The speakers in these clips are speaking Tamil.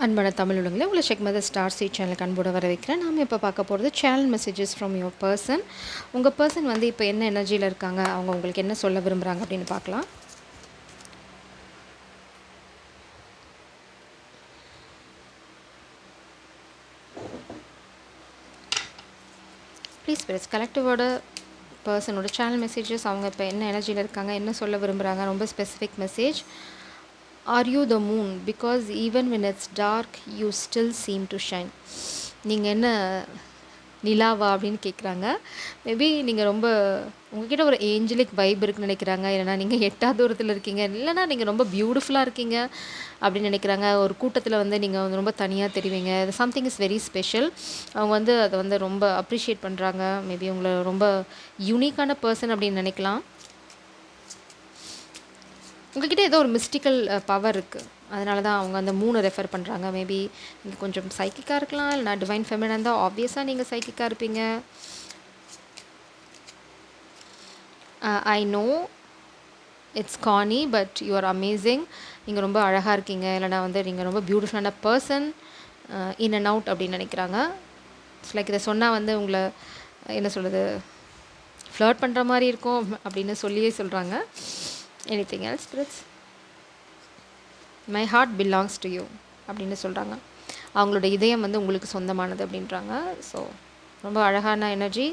அன்பான தமிழ் உள்ளங்களே, உங்களை ஷெக் மதர் ஸ்டார் சீட் சேனலுக்கு அன்போடு வர வைக்கிறேன். நாம் இப்போ பார்க்க போகிறது channel messages from your person. உங்கள் பர்சன் வந்து இப்போ என்ன எனர்ஜியில் இருக்காங்க, அவங்க உங்களுக்கு என்ன சொல்ல விரும்புகிறாங்க அப்படின்னு பார்க்கலாம். ப்ளீஸ் ஸ்பிரிட்ஸ் கலெக்டிவோட பர்சனோட சேனல் மெசேஜஸ், அவங்க இப்போ என்ன எனர்ஜியில் இருக்காங்க, என்ன சொல்ல விரும்புகிறாங்க, ரொம்ப specific message. Are you the moon because even when it's dark you still seem to shine. நீங்கள் என்ன நிலாவா அப்படின்னு கேட்குறாங்க. மேபி நீங்கள் ரொம்ப உங்ககிட்ட ஒரு ஏஞ்சலிக் வைப் இருக்குன்னு நினைக்கிறாங்க, இல்லைனா நீங்கள் எட்டாவது தூரத்தில் இருக்கீங்க, இல்லைனா நீங்கள் ரொம்ப பியூட்டிஃபுல்லாக இருக்கீங்க அப்படின்னு நினைக்கிறாங்க. ஒரு கூட்டத்தில் வந்து நீங்கள் வந்து ரொம்ப தனியாக தெரிவிங்க. Something is very special. அவங்க வந்து அதை வந்து ரொம்ப அப்ரிஷியேட் பண்ணுறாங்க. மேபி உங்களை ரொம்ப யூனிக்கான பர்சன் அப்படின்னு நினைக்கலாம். உங்கள்கிட்ட ஏதோ ஒரு மிஸ்டிக்கல் பவர் இருக்குது, அதனால தான் அவங்க அந்த 3 ரெஃபர் பண்ணுறாங்க. மேபி நீங்கள் கொஞ்சம் சைக்கிக்காக இருக்கலாம், இல்லைனா டிவைன் ஃபெமினாக இருந்தால் ஆப்வியஸாக நீங்கள் சைக்கிக்காக இருப்பீங்க. I know it's Carney but you R amazing. நீங்கள் ரொம்ப அழகாக இருக்கீங்க, இல்லைனா வந்து நீங்கள் ரொம்ப பியூட்டிஃபுல்லான பர்சன், இன் அண்ட் அவுட் அப்படின்னு நினைக்கிறாங்க. இட்ஸ் லைக் இதை சொன்னால் வந்து உங்களை என்ன சொல்கிறது, ஃப்ளர்ட் பண்ணுற மாதிரி இருக்கும் அப்படின்னு சொல்லியே சொல்கிறாங்க. Anything else spirits? My heart belongs to you அப்படின்னு சொல்கிறாங்க. அவங்களோட இதயம் வந்து உங்களுக்கு சொந்தமானது அப்படின்றாங்க. ஸோ ரொம்ப அழகான எனர்ஜி.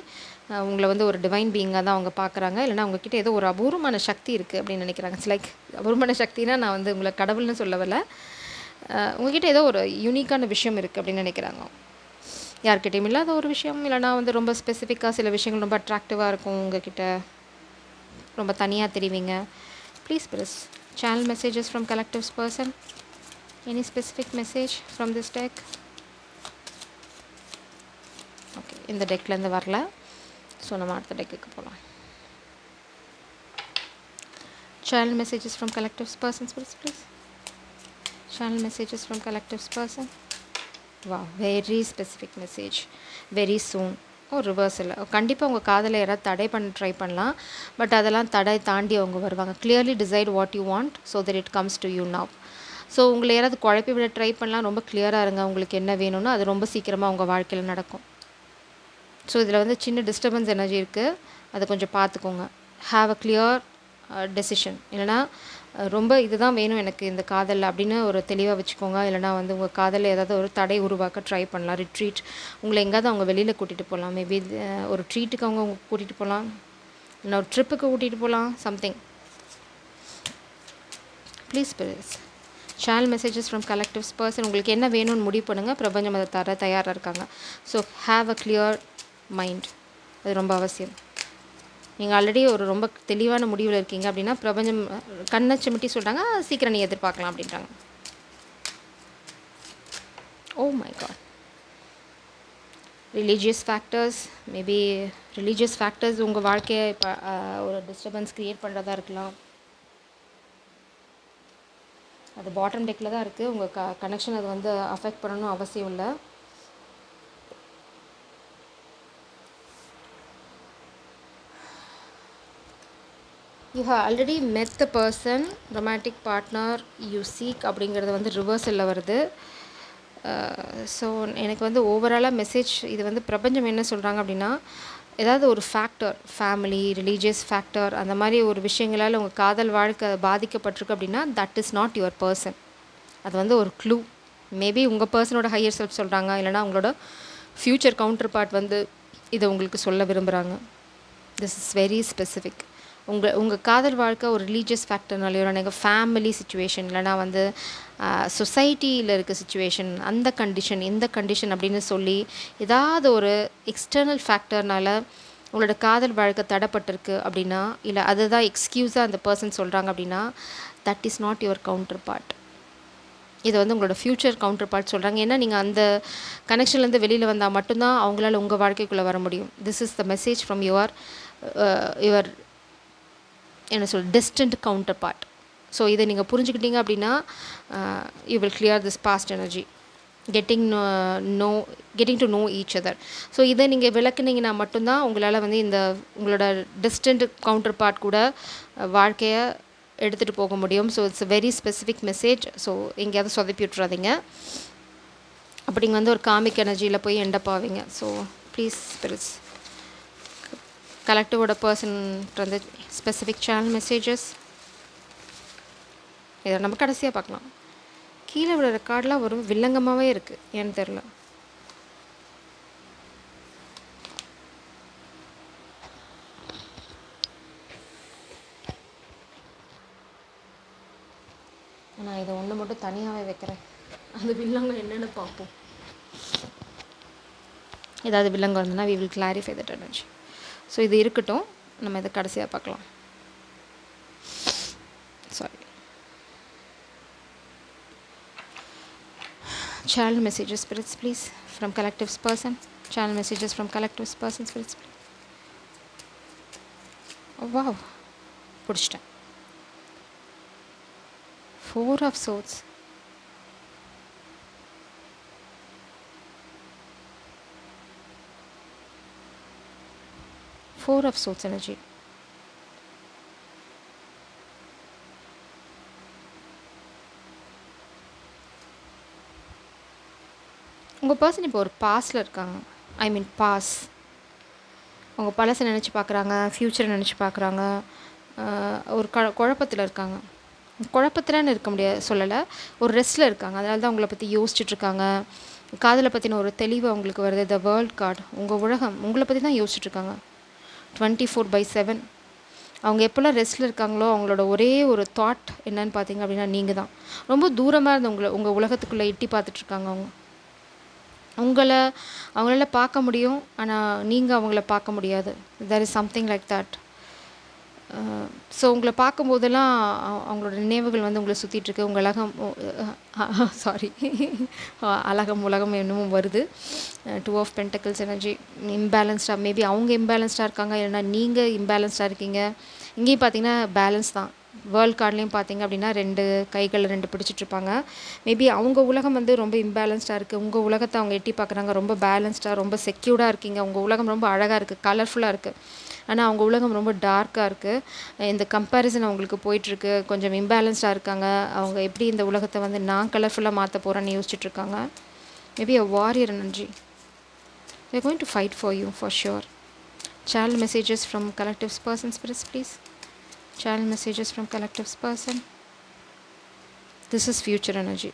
உங்களை வந்து ஒரு டிவைன் பீயிங்காக தான் அவங்க பார்க்குறாங்க, இல்லைனா அவங்கக்கிட்ட ஏதோ ஒரு அபூர்வமான சக்தி இருக்குது அப்படின்னு நினைக்கிறாங்க. இட்ஸ் லைக் அபூர்வமான சக்தினா நான் வந்து உங்களை கடவுள்னு சொல்ல வரல, உங்ககிட்ட ஏதோ ஒரு யூனிக்கான விஷயம் இருக்குது அப்படின்னு நினைக்கிறாங்க. யார்கிட்டையும் இல்லாத ஒரு விஷயம், இல்லைனா வந்து ரொம்ப ஸ்பெசிஃபிக்காக சில விஷயங்கள் ரொம்ப அட்ராக்டிவாக இருக்கும் உங்ககிட்ட, ரொம்ப தனியாக தெரிவிங்க. Please press channel messages from collective's person. Any specific message from this deck? Okay, இந்த டெக்லேருந்து வரல, ஸோ நம்ம அடுத்த டெக்குக்கு போகலாம். channel messages from collective's person, please. channel messages from collective's person. Wow, very specific message. Very soon. ரிவர்ஸில் கண்டிப்பாக உங்கள் காதலை யாராவது தடை பண்ண ட்ரை பண்ணலாம், பட் அதெல்லாம் தடை தாண்டி அவங்க வருவாங்க. Clearly decide what you want so that it comes to you now. So உங்களை யாராவது குழப்பி விட ட்ரை பண்ணலாம், ரொம்ப கிளியராக இருங்க உங்களுக்கு என்ன வேணும்னு, அது ரொம்ப சீக்கிரமாக உங்கள் வாழ்க்கையில் நடக்கும். ஸோ இதில் வந்து சின்ன டிஸ்டர்பன்ஸ் எனர்ஜி இருக்குது, அதை கொஞ்சம் பார்த்துக்கோங்க. Have a clear decision. இல்லைனா ரொம்ப இதுதான் வேணும் எனக்கு இந்த காதலில் அப்படின்னு ஒரு தெளிவாக வச்சுக்கோங்க. இல்லைனா வந்து உங்கள் காதலில் ஏதாவது ஒரு தடை உருவாக்க ட்ரை பண்ணலாம். ரிட்ரீட், உங்களை எங்கேயாவது அவங்க வெளியில் கூட்டிகிட்டு போகலாம். மேபி ஒரு ட்ரீட்டுக்கு அவங்க கூட்டிகிட்டு போகலாம், இல்லைனா ஒரு ட்ரிப்புக்கு கூட்டிகிட்டு போகலாம், something. Please please channel messages from collectives person. உங்களுக்கு என்ன வேணும்னு முடிவு பண்ணுங்கள், பிரபஞ்சம் அதை தர தயாராக இருக்காங்க. So have a clear mind, அது ரொம்ப அவசியம். நீங்கள் ஆல்ரெடி ஒரு ரொம்ப தெளிவான முடிவில் இருக்கீங்க அப்படின்னா பிரபஞ்சம் கண்ணை சிமிட்டி சொல்கிறாங்க, சீக்கிரம் நீ எதிர்பார்க்கலாம் அப்படின்றாங்க. Oh my God. Religious factors, maybe religious factors உங்கள் வாழ்க்கையை இப்போ ஒரு டிஸ்டர்பன்ஸ் க்ரியேட் பண்ணுறதா இருக்கலாம். அது பாட்டம் டெக்கில் தான் இருக்குது. உங்கள் கனெக்ஷன் அது வந்து அஃபெக்ட் பண்ணணும் அவசியம் இல்லை. You have already met the person, romantic partner you seek அப்படிங்கிறது வந்து ரிவர்ஸில் வருது. ஸோ எனக்கு வந்து ஓவராலாக மெசேஜ் இது வந்து பிரபஞ்சம் என்ன சொல்கிறாங்க அப்படின்னா, ஏதாவது ஒரு ஃபேக்டர், ஃபேமிலி, ரிலீஜியஸ் ஃபேக்டர், அந்த மாதிரி ஒரு விஷயங்களால் உங்கள் காதல் வாழ்க்கை பாதிக்கப்பட்டிருக்கு அப்படின்னா that is not your person. அது வந்து ஒரு க்ளூ. மேபி உங்கள் பர்சனோட ஹையர் செல்ஃப் சொல்கிறாங்க, இல்லைனா உங்களோட ஃப்யூச்சர் கவுண்டர் பார்ட் வந்து இதை உங்களுக்கு சொல்ல விரும்புகிறாங்க. This is very specific. உங்கள் காதல் வாழ்க்கை ஒரு ரிலீஜியஸ் ஃபேக்டர்னாலையோ, நீங்கள் ஃபேமிலி சுச்சுவேஷன், இல்லைனா வந்து சொசைட்டியில் இருக்க சுச்சுவேஷன், அந்த கண்டிஷன் இந்த கண்டிஷன் அப்படின்னு சொல்லி ஏதாவது ஒரு எக்ஸ்டர்னல் ஃபேக்டர்னால் உங்களோட காதல் வாழ்க்கை தடைப்பட்டிருக்கு அப்படின்னா, இல்லை அதுதான் எக்ஸ்கியூஸாக அந்த பர்சன் சொல்கிறாங்க அப்படின்னா that is not your counterpart. இதை வந்து உங்களோட ஃப்யூச்சர் கவுண்டர் பார்ட் சொல்கிறாங்க. ஏன்னா நீங்கள் அந்த கனெக்ஷன்லேருந்து வெளியில் வந்தால் மட்டும்தான் அவங்களால உங்கள் வாழ்க்கைக்குள்ளே வர முடியும். This is the message from your என்ன டிஸ்டன்ட் கவுண்டர் பார்ட். ஸோ இதை நீங்கள் புரிஞ்சுக்கிட்டீங்க அப்படின்னா you will clear this past energy, getting to know each other. So இதை நீங்கள் விளக்குனீங்கன்னா மட்டும்தான் உங்களால் வந்து இந்த உங்களோட டிஸ்டன்ட் கவுண்டர் பார்ட் கூட வாழ்க்கையை எடுத்துகிட்டு போக முடியும். So it's a very specific message. So எங்கேயாவது சொதப்பி விட்றாதீங்க. அப்போ நீங்கள் வந்து ஒரு காமிக் எனர்ஜியில் போய் எண்டப் ஆவீங்க. ஸோ ப்ளீஸ் ஸ்பிரிட்ஸ், கலெக்டிவோட பர்சன் வந்து ஸ்பெசிஃபிக் சேனல் மெசேஜஸ் இதை நம்ம கடைசியாக பார்க்கலாம். கீழே விட ரெக்கார்டெலாம் வரும் வில்லங்கமாகவே இருக்குது, ஏன்னு தெரில. நான் இதை ஒன்று மட்டும் தனியாகவே வைக்கிறேன், அந்த வில்லங்கம் என்னென்னு பார்ப்போம். ஏதாவது வில்லங்கம் இருந்ததுன்னா we will clarify that energy. So இது இருக்கட்டும், நம்ம இதை கடைசியாக பார்க்கலாம். Sorry. Channel messages, spirits, please, from collective's person. Channel messages from collective's person, spirits, please. Oh, wow. பிடிச்சிட்டேன். 4 of swords. Four of swords energy. உங்கள் பர்சன் இப்போ ஒரு பாஸில் இருக்காங்க. ஐ மீன் பாஸ். அவங்க பழசை நினச்சி பார்க்குறாங்க, ஃப்யூச்சரை நினச்சி பார்க்குறாங்க, ஒரு குழப்பத்தில் இருக்காங்க. குழப்பத்தில்னு இருக்க முடியாது, சொல்லலை, ஒரு ரெஸ்ட்டில் இருக்காங்க. அதனால தான் உங்களை பற்றி யோசிச்சுட்ருக்காங்க. காதலை பற்றின ஒரு தெளிவு அவங்களுக்கு வருது. த வேர்ல்ட் கார்டு, உங்கள் உலகம் உங்களை பற்றி தான் யோசிச்சுட்ருக்காங்க 24/7. அவங்க எப்போல்லாம் ரெஸ்ட்டில் இருக்காங்களோ அவங்களோட ஒரே ஒரு தாட் என்னன்னு பார்த்தீங்க அப்படின்னா நீங்கள் தான். ரொம்ப தூரமாக இருந்து உங்கள் உலகத்துக்குள்ளே எட்டி பார்த்துட்ருக்காங்க. அவங்களால பார்க்க முடியும், ஆனால் நீங்கள் அவங்கள பார்க்க முடியாது. There is something like that. So உங்களை பார்க்கும்போதெல்லாம் அவங்களோட நினைவுகள் வந்து உங்களை சுற்றிட்டுருக்கு. உங்கள் அழகம், சாரி, அழகம் உலகம் என்னமும் வருது. 2 of Pentacles எனர்ஜி. இம்பேலன்ஸ்டாக, மேபி அவங்க இம்பேலன்ஸ்டாக இருக்காங்க, இல்லைன்னா நீங்கள் இம்பேலன்ஸ்டாக இருக்கீங்க. இங்கேயும் பார்த்தீங்கன்னா பேலன்ஸ் தான். வேர்ல்ட் கார்ட்லேயும் பார்த்தீங்க அப்படின்னா 2 கைகளில் 2 பிடிச்சிட்ருப்பாங்க. மேபி அவங்க உலகம் வந்து ரொம்ப இம்பேலன்ஸ்டாக இருக்குது, உங்கள் உலகத்தை அவங்க எட்டி பார்க்குறாங்க. ரொம்ப பேலன்ஸ்டாக, ரொம்ப செக்யூர்டாக இருக்கீங்க. உங்கள் உலகம் ரொம்ப அழகாக இருக்குது, கலர்ஃபுல்லாக இருக்குது. ஆனால் அவங்க உலகம் ரொம்ப டார்க்காக இருக்குது. இந்த கம்பேரிசன் அவங்களுக்கு போயிட்டுருக்கு. கொஞ்சம் இம்பேலன்ஸ்டாக இருக்காங்க. அவங்க எப்படி இந்த உலகத்தை வந்து நான் கலர்ஃபுல்லாக மாற்ற போகிறேன்னு யோசிச்சுட்ருக்காங்க. Maybe a warrior energy. They're going to fight for you for sure. Channel messages from collective's person, spirits, please. Channel messages from collective's person. This is future energy.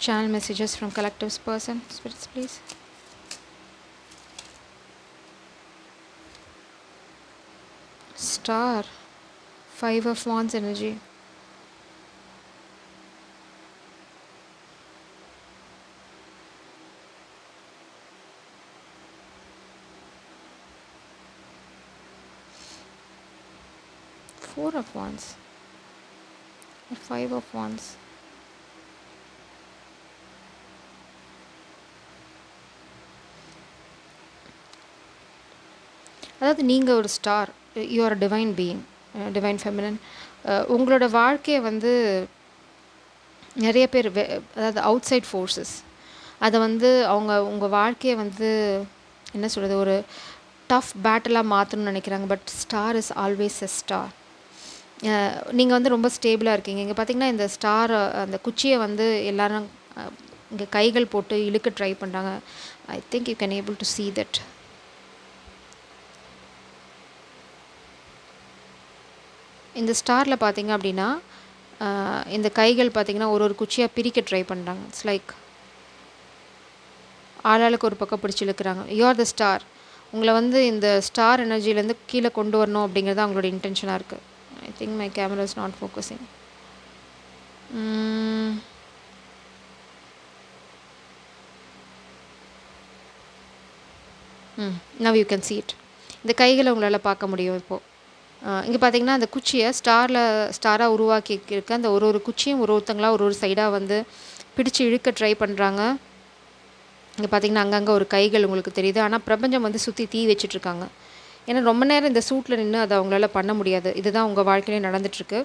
Channel messages from collective's person, spirits, please. Star. 5 of Wands energy. Four of Wands. 5 of Wands. அதாவது நீங்கள் ஒரு star, you are divine being, divine feminine. உங்களோட வாழ்க்கையை வந்து நிறைய பேர் அதாவது அவுட் சைட் ஃபோர்ஸஸ் அதை வந்து உங்கள் வாழ்க்கையை வந்து என்ன சொல்கிறது, ஒரு டஃப் பேட்டிலாக மாற்றணும்னு நினைக்கிறாங்க. But star is always a star. நீங்கள் வந்து ரொம்ப ஸ்டேபிளாக இருக்கீங்க. இங்கே பார்த்தீங்கன்னா இந்த ஸ்டார், அந்த குச்சியை வந்து எல்லாரும் இங்கே கைகள் போட்டு இழுக்க ட்ரை பண்ணுறாங்க. I think you can able to see that. இந்த ஸ்டாரில் பார்த்தீங்க அப்படின்னா இந்த கைகள் பார்த்தீங்கன்னா ஒரு குச்சியாக பிரிக்க ட்ரை பண்ணுறாங்க. இட்ஸ் லைக் ஆளாளுக்கு ஒரு பக்கம் பிடிச்சி இழுக்கிறாங்க. You are the star. உங்களை வந்து இந்த ஸ்டார் எனர்ஜிலேருந்து கீழே கொண்டு வரணும் அப்படிங்கிறது அவங்களோட இன்டென்ஷனாக இருக்குது. I think my camera is not focusing. Now you can see it. இந்த கைகளை உங்களால் பார்க்க முடியும் இப்போது. இங்கே பார்த்தீங்கன்னா அந்த குச்சியை ஸ்டாராக உருவாக்கி இருக்க அந்த ஒரு குச்சியும் ஒருத்தங்களாக ஒரு சைடாக வந்து பிடிச்சி இழுக்க ட்ரை பண்ணுறாங்க. இங்கே பார்த்தீங்கன்னா அங்கங்கே ஒரு கைகள் உங்களுக்கு தெரியுது. ஆனால் பிரபஞ்சம் வந்து சுற்றி தீ வச்சிட்ருக்காங்க. ஏன்னா ரொம்ப நேரம் இந்த சூட்டில் நின்று அதை அவங்களால பண்ண முடியாது. இதுதான் உங்கள் வாழ்க்கையிலே நடந்துகிட்ருக்கு.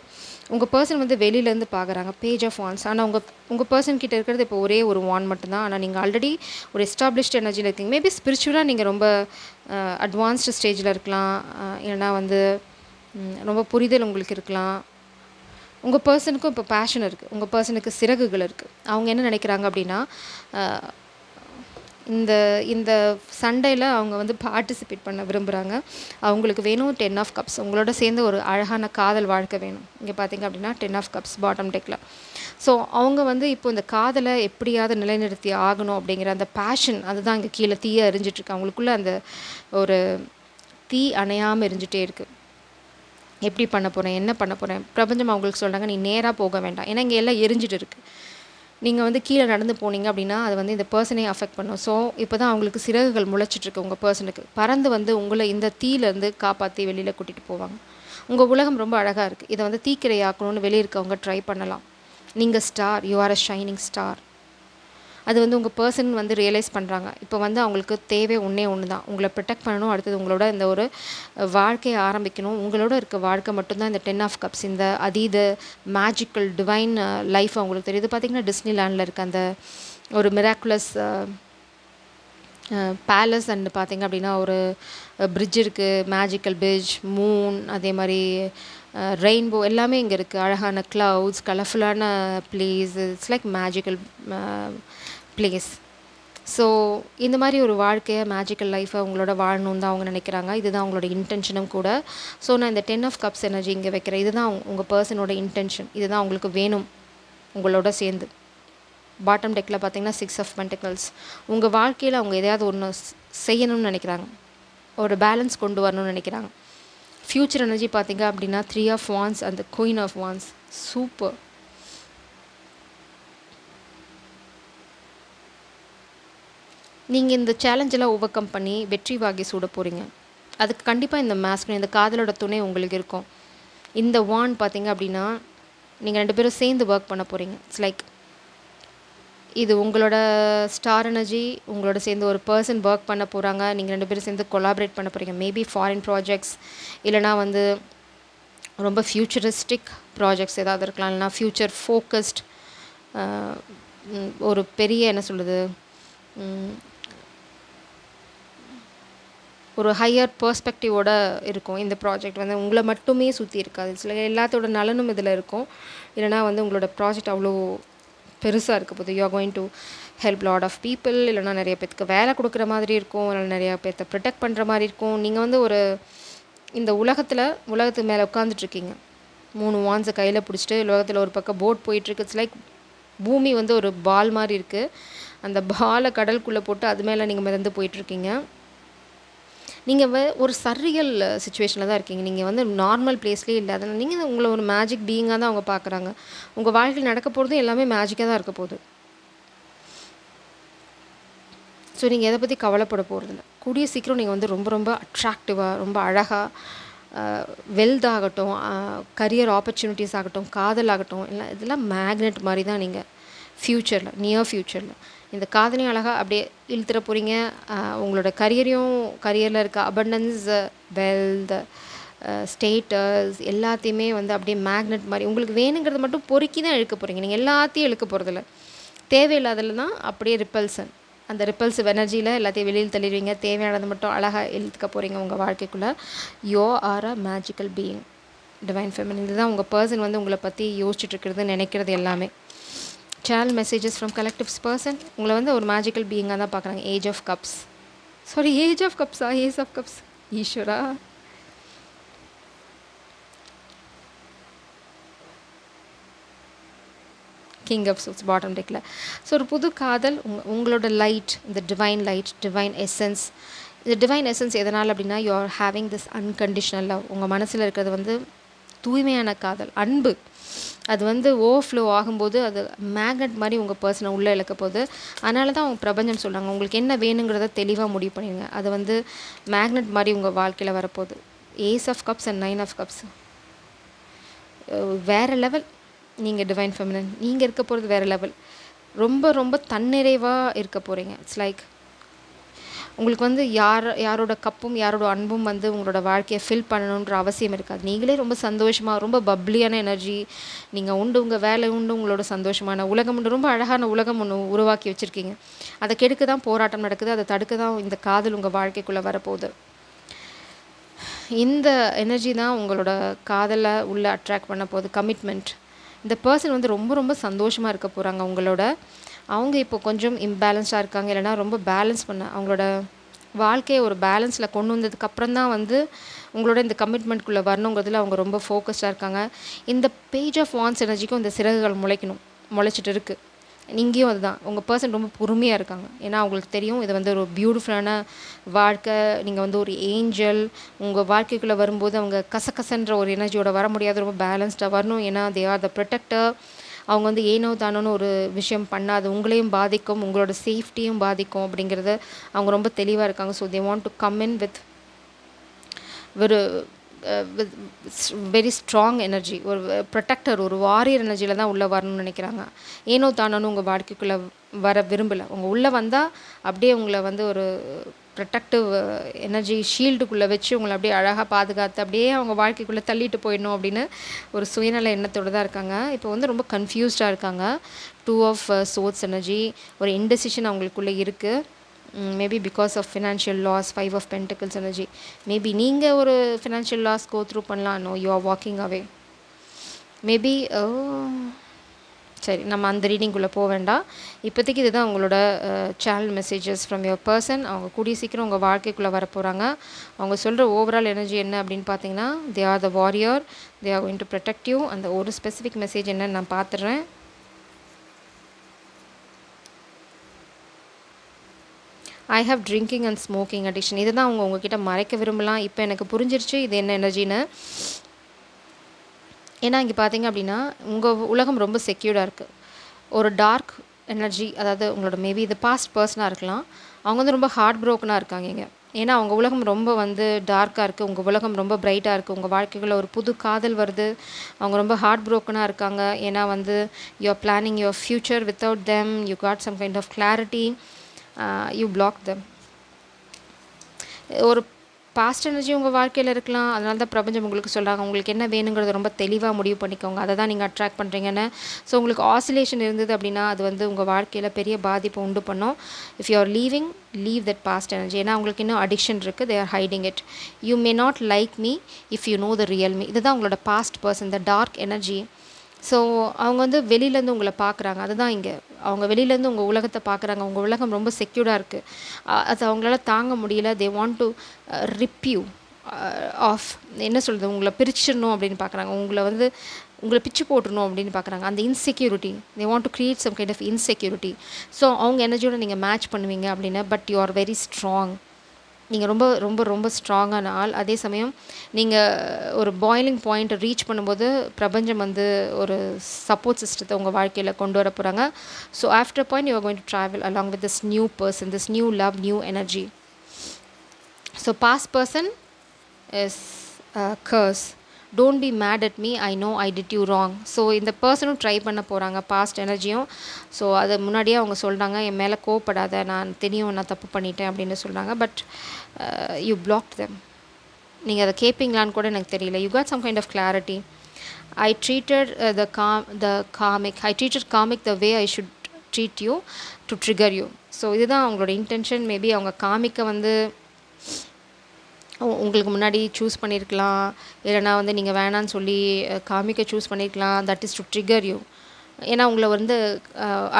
உங்கள் பர்சன் வந்து வெளியிலேருந்து பார்க்குறாங்க, பேஜ் ஆஃப் வான்ஸ். ஆனால் உங்கள் பர்சன் கிட்டே இருக்கிறது இப்போ ஒரே ஒரு வான் மட்டும்தான். ஆனால் நீங்கள் ஆல்ரெடி ஒரு எஸ்டாப்ளிஷ்ட் எனர்ஜியில் இருக்கீங்க. மேபி ஸ்பிரிச்சுவலாக நீங்கள் ரொம்ப அட்வான்ஸ்டு ஸ்டேஜில் இருக்கலாம், இல்லைனா வந்து ரொம்ப புரிதல் உங்களுக்கு இருக்கலாம். உங்கள் பர்சனுக்கும் இப்போ பேஷன் இருக்குது, உங்கள் பர்சனுக்கு சிறகுகள் இருக்குது. அவங்க என்ன நினைக்கிறாங்க அப்படின்னா, இந்த இந்த சண்டையில் அவங்க வந்து பார்ட்டிசிபேட் பண்ண விரும்புகிறாங்க. அவங்களுக்கு வேணும் 10 ஆஃப் கப்ஸ், உங்களோட சேர்ந்து ஒரு அழகான காதல் வாழ்க்கை வேணும். இங்கே பார்த்தீங்க அப்படின்னா 10 ஆஃப் கப்ஸ் பாட்டம் டெக்கில். ஸோ அவங்க வந்து இப்போ இந்த காதலை எப்படியாவது நிலைநிறுத்தி ஆகணும் அப்படிங்கிற அந்த பேஷன், அதுதான் இங்கே கீழே தீயை எரிஞ்சிட்ருக்கு. அவங்களுக்குள்ளே அந்த ஒரு தீ அணையாமல் எரிஞ்சிட்டே இருக்குது. எப்படி பண்ண போகிறேன், என்ன பண்ண போகிறேன், பிரபஞ்சம் அவங்களுக்கு சொல்கிறாங்க, நீ நேராக போக வேண்டாம். ஏன்னா இங்கே எல்லாம் எரிஞ்சிட்டு இருக்குது. நீங்கள் வந்து கீழே நடந்து போனீங்க அப்படின்னா அது வந்து இந்த பர்சனே அஃபெக்ட் பண்ணும். ஸோ இப்போ தான் அவங்களுக்கு சிறகுகள் முளைச்சிட்ருக்கு. உங்கள் பர்சனுக்கு பறந்து வந்து உங்களை இந்த தீயிலேருந்து காப்பாற்றி வெளியில் கூட்டிகிட்டு போவாங்க. உங்கள் உலகம் ரொம்ப அழகாக இருக்குது. இதை வந்து தீக்கிரையாக்கணும்னு வெளியே இருக்கவங்க ட்ரை பண்ணலாம். நீங்கள் star, you are a shining star. அது வந்து உங்கள் பர்சன் வந்து ரியலைஸ் பண்ணுறாங்க. இப்போ வந்து அவங்களுக்கு தேவை ஒன்று தான், உங்களை ப்ரொடெக்ட் பண்ணணும். அடுத்தது உங்களோட இந்த ஒரு வாழ்க்கையை ஆரம்பிக்கணும். உங்களோட இருக்க வாழ்க்கை மட்டும்தான் இந்த 10 ஆஃப் கப்ஸ், இந்த அதீத மேஜிக்கல் டிவைன் லைஃப் அவங்களுக்கு தெரியுது. பார்த்திங்கன்னா டிஸ்னி லேண்டில் இருக்க அந்த ஒரு மிராக்குலஸ் பேலஸ் அண்ட் பார்த்திங்க அப்படின்னா ஒரு பிரிட்ஜ் இருக்குது, மேஜிக்கல் பிரிட்ஜ், மூன், அதே மாதிரி ரெயின்போ எல்லாமே இங்கே இருக்குது. அழகான க்ளவுட்ஸ், கலர்ஃபுல்லான place, it's like magical place. So இந்த மாதிரி ஒரு வாழ்க்கையை, மேஜிக்கல் லைஃப்பை அவங்களோட வாழணுன்னு தான் அவங்க நினைக்கிறாங்க. இதுதான் அவங்களோட இன்டென்ஷனும் கூட. ஸோ நான் இந்த 10 ஆஃப் கப்ஸ் எனர்ஜி இங்கே வைக்கிறேன். இதுதான் உங்கள் பர்சனோட இன்டென்ஷன். இதுதான் அவங்களுக்கு வேணும் உங்களோட சேர்ந்து. பாட்டம் டெக்கில் பார்த்தீங்கன்னா 6 ஆஃப் பென்டிகல்ஸ். உங்கள் வாழ்க்கையில் அவங்க எதையாவது ஒன்று செய்யணும்னு நினைக்கிறாங்க, ஒரு பேலன்ஸ் கொண்டு வரணும்னு நினைக்கிறாங்க. ஃப்யூச்சர் எனர்ஜி பார்த்தீங்க அப்படின்னா 3 of wands and queen of wands. Super. நீங்கள் இந்த சேலஞ்செல்லாம் ஓவர் கம் பண்ணி வெற்றி வாகி சூட போகிறீங்க. அதுக்கு கண்டிப்பாக இந்த மாஸ்க், இந்த காதலோட துணை உங்களுக்கு இருக்கும். இந்த வான் பார்த்தீங்க அப்படின்னா நீங்கள் 2 பேரும் சேர்ந்து ஒர்க் பண்ண போகிறீங்க. இட்ஸ் லைக் இது உங்களோட ஸ்டார் எனர்ஜி, உங்களோட சேர்ந்து ஒரு பர்சன் ஒர்க் பண்ண போகிறாங்க. நீங்கள் 2 பேரும் சேர்ந்து கொலாபரேட் பண்ண போகிறீங்க. மேபி ஃபாரின் ப்ராஜெக்ட்ஸ், இல்லைனா வந்து ரொம்ப ஃப்யூச்சரிஸ்டிக் ப்ராஜெக்ட்ஸ் ஏதாவது இருக்கலாம். இல்லைனா ஃப்யூச்சர் ஃபோக்கஸ்ட் ஒரு பெரிய என்ன சொல்கிறது, ஒரு ஹையர் பர்ஸ்பெக்டிவோடு இருக்கும். இந்த ப்ராஜெக்ட் வந்து உங்களை மட்டுமே சுற்றி இருக்காது, சில எல்லாத்தோட நலனும் இதில் இருக்கும். இல்லைனா வந்து உங்களோட ப்ராஜெக்ட் அவ்வளோ பெருசாக இருக்க போது. You are going to help lot of people. இல்லைனா நிறைய பேருக்கு வேலை கொடுக்குற மாதிரி இருக்கும், இல்லை நிறையா பேர்த்த ப்ரொடெக்ட் பண்ணுற மாதிரி இருக்கும். நீங்கள் வந்து ஒரு இந்த உலகத்துக்கு மேலே உட்காந்துட்ருக்கீங்க. 3 வான்ஸை கையில் பிடிச்சிட்டு உலகத்தில் ஒரு பக்கம் போட் போயிட்டுருக்கு. இட்ஸ் லைக் பூமி வந்து ஒரு பால் மாதிரி இருக்குது. அந்த பாலை கடலுக்குள்ளே போட்டு அது மேலே நீங்கள் மிதந்து போயிட்டுருக்கீங்க. நீங்கள் ஒரு சர்ரியல் சுச்சுவேஷனில் தான் இருக்கீங்க. நீங்கள் வந்து நார்மல் பிளேஸ்லேயே இல்லை. அதனால் நீங்கள் உங்களை ஒரு மேஜிக் பீயிங்காக தான் அவங்க பார்க்குறாங்க. உங்கள் வாழ்க்கையில் நடக்க போகிறதும் எல்லாமே மேஜிக்காக தான் இருக்க போகுது. ஸோ நீங்கள் எதை பற்றி கவலைப்பட போகிறதில்ல. கூடிய சீக்கிரம் நீங்கள் வந்து ரொம்ப ரொம்ப அட்ராக்டிவாக, ரொம்ப அழகாக, வெல்த் ஆகட்டும், கரியர் ஆப்பர்ச்சுனிட்டிஸ் ஆகட்டும், காதல் ஆகட்டும், எல்லாம் இதெல்லாம் மேக்னெட் மாதிரி தான் நீங்கள் ஃப்யூச்சரில், நியர் ஃப்யூச்சரில் இந்த காதலையும் அழகாக அப்படியே இழுத்துற போகிறீங்க. உங்களோட கரியரில் இருக்க அபண்டன்ஸ், வெல்த், ஸ்டேட்டஸ் எல்லாத்தையுமே வந்து அப்படியே மேக்னெட் மாதிரி உங்களுக்கு வேணுங்கிறது மட்டும் பொறுக்கி தான் இழுக்க போகிறீங்க. நீங்கள் எல்லாத்தையும் இழுக்க போகிறதில்ல. தேவையில்லாததில் தான் அப்படியே ரிப்பல்சன், அந்த ரிப்பல்சிவ் எனர்ஜியில் எல்லாத்தையும் வெளியில் தள்ளிடுவீங்க. தேவையானது மட்டும் அழகாக இழுத்துக்க போகிறீங்க உங்கள் வாழ்க்கைக்குள்ளே. You are a magical being, divine feminine. இதுதான் உங்கள் பர்சன் வந்து உங்களை பற்றி யோசிச்சுட்ருக்கிறது, நினைக்கிறது எல்லாமே. Channel messages from collectives person உங்களை வந்து ஒரு மேஜிக்கல் பீயிங்காக தான் பார்க்குறாங்க. Ace of cups, ace of cups, Eswara. King of swords bottom டெக்கில். ஸோ ஒரு புது காதல், உங்களோட லைட், இந்த டிவைன் லைட், டிவைன் எசன்ஸ். இந்த டிவைன் எசன்ஸ் எதனால் அப்படின்னா, you are having this unconditional love. உங்கள் மனசில் இருக்கிறது வந்து தூய்மையான காதல், அன்பு. அது வந்து ஓவர்ஃப்ளோ ஆகும்போது அது மேக்னெட் மாதிரி உங்கள் பர்சனை உள்ளே இழக்க போகுது. அதனால தான் அவங்க பிரபஞ்சம் சொல்கிறாங்க, உங்களுக்கு என்ன வேணுங்கிறத தெளிவாக முடிவு பண்ணிடுங்க. அது வந்து மேக்னெட் மாதிரி உங்கள் வாழ்க்கையில் வரப்போகுது. Ace of cups and 9 of cups வேறு லெவல். நீங்கள் டிவைன் ஃபெமினின், நீங்கள் இருக்க போகிறது வேறு லெவல். ரொம்ப ரொம்ப தன்னிறைவாக இருக்க போகிறீங்க. இட்ஸ் லைக் உங்களுக்கு வந்து யாரோட கப்பும் யாரோட அன்பும் வந்து உங்களோட வாழ்க்கையை ஃபில் பண்ணணுன்ற அவசியம் இருக்காது. நீங்களே ரொம்ப சந்தோஷமாக, ரொம்ப பப்ளியான எனர்ஜி, நீங்கள் உண்டு, உங்கள் வேலை உண்டு, உங்களோட சந்தோஷமான உலகம் உண்டு, ரொம்ப அழகான உலகம் ஒன்று உருவாக்கி வச்சுருக்கீங்க. அதை கெடுக்க தான் போராட்டம் நடக்குது, அதை தடுக்க தான் இந்த காதல் உங்கள் வாழ்க்கைக்குள்ளே வரப்போகுது. இந்த எனர்ஜி தான் உங்களோட காதலை உள்ளே அட்ராக்ட் பண்ண போகுது. கமிட்மெண்ட், இந்த பர்சன் வந்து ரொம்ப ரொம்ப சந்தோஷமாக இருக்க போகிறாங்க உங்களோட. அவங்க இப்போ கொஞ்சம் இம்பேலன்ஸாக இருக்காங்க, இல்லைனா ரொம்ப பேலன்ஸ் பண்ண அவங்களோட வாழ்க்கையை ஒரு பேலன்ஸில் கொண்டு வந்ததுக்கப்புறம் தான் வந்து உங்களோட இந்த கமிட்மெண்ட்குள்ளே வரணுங்கிறதுல அவங்க ரொம்ப ஃபோக்கஸ்டாக இருக்காங்க. இந்த பேஜ் ஆஃப் வான்ஸ் எனர்ஜிக்கும் இந்த சிறகுகள் முளைக்கணும், முளைச்சிட்டு இருக்குது. இங்கேயும் அதுதான், உங்கள் பர்சன் ரொம்ப பொறுமையாக இருக்காங்க. ஏன்னா அவங்களுக்கு தெரியும் இது வந்து ஒரு பியூட்டிஃபுல்லான வாழ்க்கை, நீங்கள் வந்து ஒரு ஏஞ்சல். உங்கள் வாழ்க்கைக்குள்ளே வரும்போது அவங்க கசகசன்ற ஒரு எனர்ஜியோட வர முடியாது, ரொம்ப பேலன்ஸ்டாக வரணும். ஏன்னா தே ஆர் த ப்ரொடெக்டர். அவங்க வந்து ஏனோ தானோன்னு ஒரு விஷயம் பண்ணாது, உங்களையும் பாதிக்கும், உங்களோட சேஃப்டியும் பாதிக்கும் அப்படிங்கிறது அவங்க ரொம்ப தெளிவாக இருக்காங்க. So they want to come in with ஒரு வித் வெரி ஸ்ட்ராங் எனர்ஜி, ஒரு ப்ரொடெக்டர், ஒரு வாரியர் எனர்ஜியில் தான் உள்ளே வரணும்னு நினைக்கிறாங்க. ஏனோ தானோன்னு உங்கள் வாழ்க்கைக்குள்ளே வர விரும்பலை. உங்கள் உள்ளே வந்தால் அப்படியே உங்களை வந்து ஒரு ப்ரொடெக்டிவ் எனர்ஜி ஷீல்டுக்குள்ளே வச்சு உங்களை அப்படியே அழகாக பாதுகாத்து அப்படியே அவங்க வாழ்க்கைக்குள்ளே தள்ளிட்டு போயிடணும் அப்படின்னு ஒரு சுயநல எண்ணத்தோடு தான் இருக்காங்க. இப்போ வந்து ரொம்ப கன்ஃபியூஸ்டாக இருக்காங்க. 2 ஆஃப் சோர்ட்ஸ் எனர்ஜி, ஒரு இன்டெசிஷன் அவங்களுக்குள்ளே இருக்குது. Maybe because of financial loss. 5 of pentacles energy, maybe நீங்கள் ஒரு ஃபினான்ஷியல் லாஸ் கோ த்ரூ பண்ணலாம். No, you are walking away. Maybe சரி, நம்ம அந்த ரீடிங்குள்ளே போக வேண்டாம். இப்போதைக்கு இதுதான் உங்களோட channel messages from your person. அவங்க கூடிய சீக்கிரம் உங்கள் வாழ்க்கைக்குள்ளே வர போகிறாங்க. அவங்க சொல்கிற ஓவரால் எனர்ஜி என்ன அப்படின்னு பார்த்தீங்கன்னா, they are the warrior, they are going to protect you. அந்த ஒரு ஸ்பெசிஃபிக் மெசேஜ் என்னன்னு நான் பார்த்துடுறேன். I have drinking and smoking addiction. இதை தான் அவங்க உங்ககிட்ட மறைக்க விரும்பலாம். இப்போ எனக்கு புரிஞ்சிருச்சு இது என்ன எனர்ஜின்னு. ஏன்னா இங்கே பார்த்தீங்க அப்படின்னா உங்கள் உலகம் ரொம்ப செக்யூர்டாக இருக்குது. ஒரு டார்க் எனர்ஜி, அதாவது உங்களோட மேபி இது பாஸ்ட் பர்சனாக இருக்கலாம். அவங்க வந்து ரொம்ப ஹார்ட் ப்ரோக்கனாக இருக்காங்க இங்கே. ஏன்னா அவங்க உலகம் ரொம்ப வந்து டார்க்காக இருக்குது, உங்கள் உலகம் ரொம்ப பிரைட்டாக இருக்குது. உங்கள் வாழ்க்கைக்குள்ளே ஒரு புது காதல் வருது. அவங்க ரொம்ப ஹார்ட் ப்ரோக்கனாக இருக்காங்க. ஏன்னா வந்து you are planning your future without them, you got some kind of clarity, you block them. ஒரு பாஸ்ட் எனர்ஜி உங்கள் வாழ்க்கையில் இருக்கலாம். அதனால தான் பிரபஞ்சம் உங்களுக்கு சொல்கிறாங்க, உங்களுக்கு என்ன வேணுங்கிறத ரொம்ப தெளிவாக முடிவு பண்ணிக்கோங்க, அதை தான் நீங்கள் அட்ராக்ட் பண்ணுறீங்கன்னு. ஸோ உங்களுக்கு ஆசிலேஷன் இருந்தது அப்படின்னா அது வந்து உங்கள் வாழ்க்கையில் பெரிய பாதிப்பை உண்டு பண்ணும். If you are leave that past energy. ஏன்னா அவங்களுக்கு இன்னும் அடிக்ஷன் இருக்குது, they are hiding it. You may not like me if you know the real me. இதுதான் உங்களோட past person, the dark energy. So அவங்க வந்து வெளியிலேருந்து உங்களை பார்க்குறாங்க. அதுதான் இங்கே, அவங்க வெளியிலேருந்து உங்கள் உலகத்தை பார்க்குறாங்க. உங்கள் உலகம் ரொம்ப செக்யூர்டாக இருக்குது. அது அவங்களால தாங்க முடியல. They want to rip you off, என்ன சொல்கிறது, உங்களை பிரிச்சிடணும் அப்படின்னு பார்க்குறாங்க. உங்களை பிச்சு போட்டுடணும் அப்படின்னு பார்க்குறாங்க. அந்த insecurity, they want to create some kind of insecurity. So அவங்க எனர்ஜியோட நீங்கள் மேட்ச் பண்ணுவீங்க அப்படின்னு. But you are very strong. நீங்கள் ரொம்ப ரொம்ப ரொம்ப ஸ்ட்ராங்கான ஆள். அதே சமயம் நீங்கள் ஒரு பாயிலிங் பாயிண்ட்டை ரீச் பண்ணும்போது பிரபஞ்சம் வந்து ஒரு சப்போர்ட் சிஸ்டத்தை உங்கள் வாழ்க்கையில் கொண்டு வர போகிறாங்க. So after point you are going to travel along with this new person, this new love, new energy. So past person is curse. Don't be mad at me, I know I did you wrong. So இந்த பர்சனும் ட்ரை பண்ண போகிறாங்க பாஸ்ட் எனர்ஜியும். ஸோ அது முன்னாடியே அவங்க சொல்கிறாங்க, என் மேலே கோவப்படாத, நான் தெரியும் நான் தப்பு பண்ணிட்டேன் அப்படின்னு சொல்கிறாங்க. But you block them. நீங்கள் அதை கேட்பீங்களான்னு கூட எனக்கு தெரியல. You got some kind of clarity. I treated I treated comic the way I should treat you to trigger you. So இதுதான் அவங்களோட இன்டென்ஷன். மேபி அவங்க காமிக்க வந்து உங்களுக்கு முன்னாடி சூஸ் பண்ணியிருக்கலாம், இல்லைனா வந்து நீங்கள் வேணான்னு சொல்லி காமிக்க சூஸ் பண்ணியிருக்கலாம். That is to trigger you. ஏன்னா உங்களை வந்து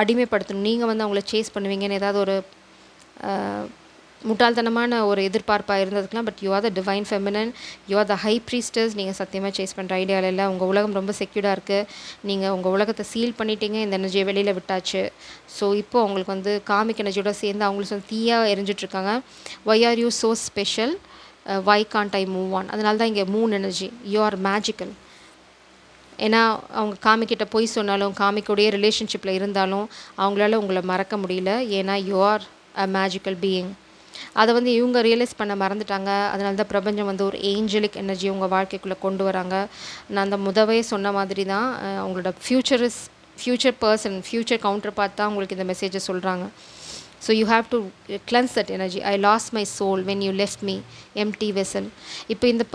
அடிமைப்படுத்தணும், நீங்கள் வந்து அவங்கள சேஸ் பண்ணுவீங்கன்னு ஏதாவது ஒரு முட்டாள்தனமான ஒரு எதிர்பார்ப்பாக இருந்ததுக்கலாம். But you are the divine feminine, you are the high priestess. நீங்கள் சத்தியமாக சேஸ் பண்ணுற ஐடியாவில் இல்லை. உங்கள் உலகம் ரொம்ப செக்யூர்டாக இருக்குது. நீங்கள் உங்கள் உலகத்தை சீல் பண்ணிட்டீங்க, இந்த எனர்ஜியை வெளியில் விட்டாச்சு. ஸோ இப்போது அவங்களுக்கு வந்து காமிக் எனர்ஜியோட சேர்ந்து அவங்களுக்கு வந்து தீயாக எரிஞ்சிட்ருக்காங்க. Why are you so special, why can't I move on. அதனால தான் இங்கே moon energy, you are magical. ஏன்னா அவங்க காமிக்கிட்ட பொய் சொன்னாலும், காமிக்கோடைய ரிலேஷன்ஷிப்பில் இருந்தாலும் அவங்களால உங்களை மறக்க முடியல. ஏன்னா you are a magical being. அதை வந்து இவங்க ரியலைஸ் பண்ண மறந்துட்டாங்க. அதனால தான் பிரபஞ்சம் வந்து ஒரு ஏஞ்சலிக் எனர்ஜி உங்கள் வாழ்க்கைக்குள்ளே கொண்டு வராங்க. நான் அந்த முதவே சொன்ன மாதிரி தான் அவங்களோட ஃப்யூச்சர் பர்சன், ஃப்யூச்சர் கவுண்டர் பார்த்து தான் உங்களுக்கு இந்த மெசேஜை சொல்கிறாங்க. So you have to cleanse that energy. I lost my soul when you left me empty vessel. இப்போ இந்த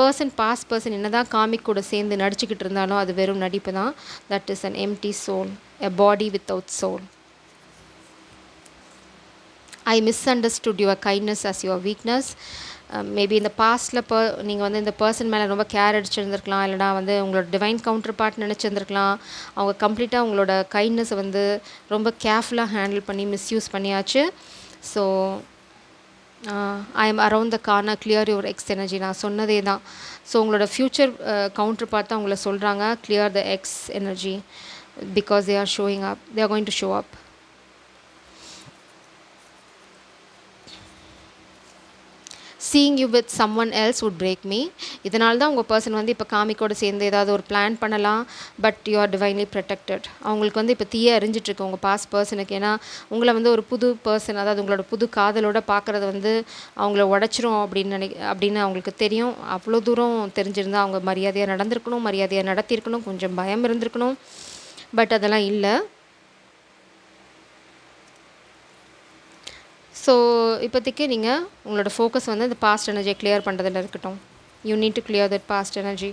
பாஸ்ட் பர்சன் என்ன தான் காமிக் கூட சேர்ந்து நடிச்சுக்கிட்டு இருந்தாலும் அது வெறும் நடிப்பு தான். That is an empty soul, a body without soul. I misunderstood your kindness as your weakness. Maybe இந்த பாஸ்ட்டில் நீங்கள் வந்து இந்த பர்சன் மேலே ரொம்ப கேர் அடிச்சிருந்துருக்கலாம், இல்லைனா வந்து உங்களோட டிவைன் கவுண்டர் பார்ட் நினச்சிருந்துருக்கலாம். அவங்க கம்ப்ளீட்டாக உங்களோட கைண்ட்னஸை வந்து ரொம்ப கேர்ஃபுல்லாக ஹேண்டில் பண்ணி மிஸ்யூஸ் பண்ணியாச்சு. So I am around the corner, clear your X energy. நான் சொன்னதே தான். ஸோ உங்களோட ஃப்யூச்சர் கவுண்டர் பார்ட் தான் உங்களை சொல்கிறாங்க, clear the X energy, because they are showing up, they are going to show up. Seeing you with someone else would break me. இதனால தான் உங்கள் பர்சன் வந்து இப்போ காமிக்கோடு சேர்ந்து ஏதாவது ஒரு பிளான் பண்ணலாம், but you R divinely protected. அவங்களுக்கு வந்து இப்போ தீய அறிஞ்சிட்ருக்கு உங்கள் பாஸ்ட் பர்சனுக்கு. ஏன்னா உங்களை வந்து ஒரு புது பர்சன், அதாவது உங்களோட புது காதலோட பார்க்குறது வந்து அவங்கள உடச்சிரும் அப்படின்னு அவங்களுக்கு தெரியும். அவ்வளோ தூரம் தெரிஞ்சிருந்தால் அவங்க மரியாதையாக நடந்திருக்கணும், மரியாதையாக நடத்தியிருக்கணும், கொஞ்சம் பயம் இருந்திருக்கணும். பட் அதெல்லாம் இல்லை. ஸோ இப்போதைக்கு நீங்கள் உங்களோட ஃபோக்கஸ் வந்து இந்த பாஸ்ட் எனர்ஜியை கிளியர் பண்ணுறதுல இருக்கட்டும். You need to clear that past energy.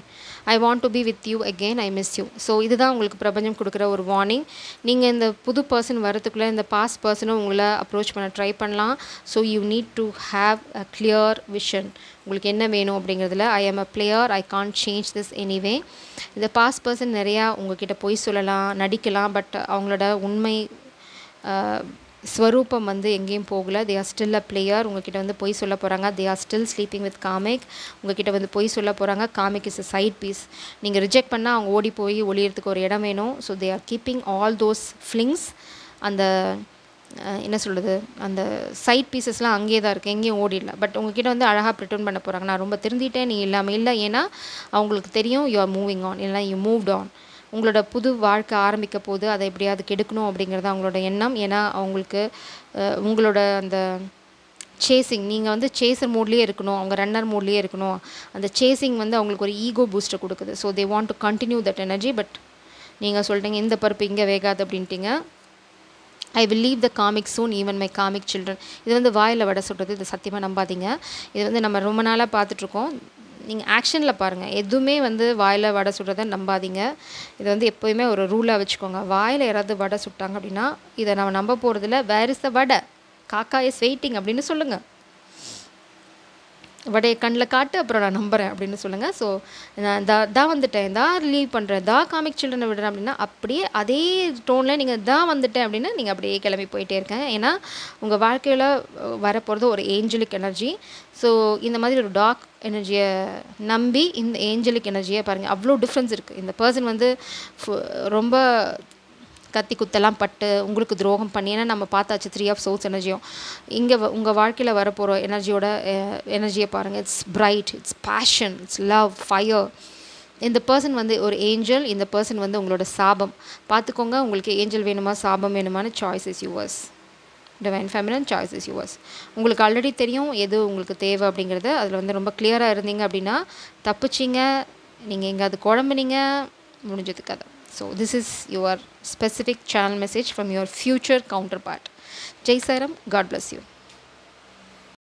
I want to be with you again, I miss you. So இதுதான் உங்களுக்கு பிரபஞ்சம் கொடுக்குற ஒரு வார்னிங். நீங்கள் இந்த புது பர்சன் வரத்துக்குள்ளே இந்த பாஸ்ட் பர்சனும் உங்களை அப்ரோச் பண்ண ட்ரை பண்ணலாம். So you need to have a clear vision. உங்களுக்கு என்ன வேணும் அப்படிங்கிறதுல, ஐ ஆம் a player, I can't change this anyway. இந்த பாஸ்ட் பர்சன் நிறையா உங்ககிட்ட பொய் சொல்லலாம், நடிக்கலாம், பட் அவங்களோட உண்மை ஸ்வரூபம் வந்து எங்கேயும் போகலை. They are still a player. உங்ககிட்ட வந்து பொய் சொல்ல போகிறாங்க. They are still sleeping with karmic. உங்ககிட்ட வந்து பொய் சொல்ல போகிறாங்க. Karmic is a side piece. நீங்கள் ரிஜெக்ட் பண்ணால் அவங்க ஓடி போய் ஒளியறதுக்கு ஒரு இடம் வேணும். So they are keeping all those flings. அந்த என்ன சொல்கிறது, அந்த சைட் பீசஸ்லாம் அங்கேயே தான் இருக்குது, எங்கேயும் ஓடிடல. பட் உங்ககிட்ட வந்து அழகாக ப்ரிட்டன் பண்ண போகிறாங்க, நான் ரொம்ப திருந்திட்டேன், நீ இல்லாமல் இல்லை. ஏன்னா அவங்களுக்கு தெரியும் யூ ஆர் மூவிங் ஆன், இல்லைனா யூ மூவ்ட் ஆன். உங்களோட புது வாழ்க்கை ஆரம்பிக்க போது, அதை எப்படியாவது கெடுக்கணும் அப்படிங்கிறது அவங்களோட எண்ணம். ஏன்னா அவங்களுக்கு உங்களோட அந்த சேசிங், நீங்கள் வந்து சேசர் மோட்லேயே இருக்கணும், அவங்க ரன்னர் மோட்லேயே இருக்கணும். அந்த சேசிங் வந்து அவங்களுக்கு ஒரு ஈகோ பூஸ்டர் கொடுக்குது. So they want to continue that energy. But நீங்கள் சொல்லிட்டீங்க இந்த பருப்பு இங்கே வேகாது அப்படின்ட்டீங்க. I will leave the karmic soon, even my karmic children. இது வந்து வாயில் வடை சொல்கிறது, இது சத்தியமாக நம்பாதீங்க. இது வந்து நம்ம ரொம்ப நாளாக பார்த்துட்ருக்கோம். நீங்கள் ஆக்ஷனில் பாருங்கள். எதுவுமே வந்து வாயில் வடை சுடுறதை நம்பாதீங்க. இதை வந்து எப்போயுமே ஒரு ரூலாக வச்சுக்கோங்க. வாயில் யாராவது வடை சுட்டாங்க அப்படின்னா, இதை நம்ம நம்ப போகிறதில்ல. வேர் இஸ் த வடை, காக்கா இஸ் வெயிட்டிங் அப்படின்னு சொல்லுங்கள். வடையை கண்ணில் காட்டு, அப்புறம் நான் நம்புகிறேன் அப்படின்னு சொல்லுங்கள். ஸோ நான் வந்துட்டேன், லீவ் பண்ணுறேன், காமிக் சில்ட்ரனை விடுறேன் அப்படின்னா, அப்படியே அதே டோனில் நீங்கள் வந்துட்டேன் அப்படின்னா நீங்கள் அப்படியே கிளம்பி போயிட்டே இருக்கேன். ஏன்னா உங்கள் வாழ்க்கையில் வரப்போகிறது ஒரு ஏஞ்சலிக் எனர்ஜி. ஸோ இந்த மாதிரி ஒரு டார்க் எனர்ஜியை நம்பி இந்த ஏஞ்சலிக் எனர்ஜியை பாருங்கள், அவ்வளோ டிஃப்ரென்ஸ் இருக்குது. இந்த பர்சன் வந்து ரொம்ப கத்தி குத்தெல்லாம் பட்டு உங்களுக்கு துரோகம் பண்ணி, ஏன்னா நம்ம பார்த்தாச்சு 3 ஆஃப் சோர்ஸ் எனர்ஜியும். இங்கே உங்கள் வாழ்க்கையில் வரப்போகிற எனர்ஜியை பாருங்கள். It's bright, it's passion, it's love, fire. இந்த பர்சன் வந்து ஒரு ஏஞ்சல், இந்த பர்சன் வந்து உங்களோட சாபம். பார்த்துக்கோங்க, உங்களுக்கு ஏஞ்சல் வேணுமா சாபம் வேணுமான்னு choice is yours. Divine feminine, choice is yours. உங்களுக்கு ஆல்ரெடி தெரியும் எது உங்களுக்கு தேவை அப்படிங்கிறது. அதில் வந்து ரொம்ப கிளியராக இருந்தீங்க அப்படின்னா தப்பிச்சிங்க. நீங்கள் எங்கே அது குழம்புனீங்க, முடிஞ்சது கதை. So this is your specific channel message from your future counterpart. Jai Sairam, God bless you.